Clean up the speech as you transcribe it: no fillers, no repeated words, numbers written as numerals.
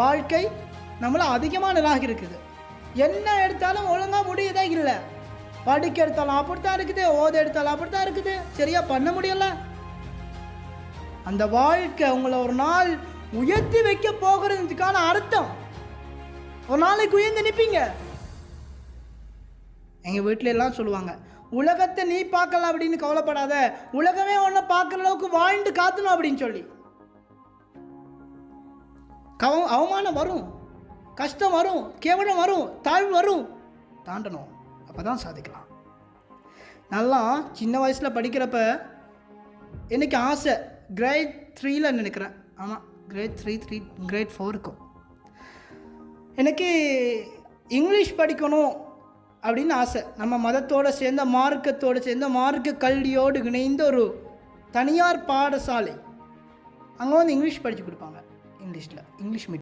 வாழ்க்கை நம்மளை அதிகமாக நிராகரிக்குது. என்ன எடுத்தாலும் ஒழுங்காக முடியதே இல்லை. படிக்க எடுத்தாலும் அப்படித்தான் இருக்குது, ஓத எடுத்தாலும் அப்படித்தான் இருக்குது, சரியாக பண்ண முடியல. அந்த வாழ்க்கை உங்களை ஒரு நாள் உயர்த்தி வைக்க போகிறதுக்கான அர்த்தம். ஒரு நாளைக்கு உயர்ந்து நிற்பீங்க. எங்கள் வீட்டில எல்லாம் சொல்லுவாங்க, உலகத்தை நீ பார்க்கலாம் அப்படின்னு கவலைப்படாத, உலகமே ஒன்றை பார்க்குற அளவுக்கு வாழ்ந்து காத்தணும் அப்படின்னு சொல்லி. அவமானம் வரும், கஷ்டம் வரும், கேவலம் வரும், தாழ்வு வரும், தாண்டணும். அப்போ தான் சாதிக்கலாம். நல்லா சின்ன வயசில் படிக்கிறப்ப எனக்கு ஆசை, கிரேட் 3ல் நினைக்கிறேன், ஆமாம் கிரேட் 4 இருக்கும். எனக்கு இங்கிலீஷ் படிக்கணும் அப்படின்னு ஆசை. நம்ம மதத்தோடு சேர்ந்த மார்க்கத்தோடு சேர்ந்த மார்க்க கல்வியோடு இணைந்த ஒரு தனியார் பாடசாலை. அங்கே வந்து இங்கிலீஷ் படித்து கொடுப்பாங்க. English medium.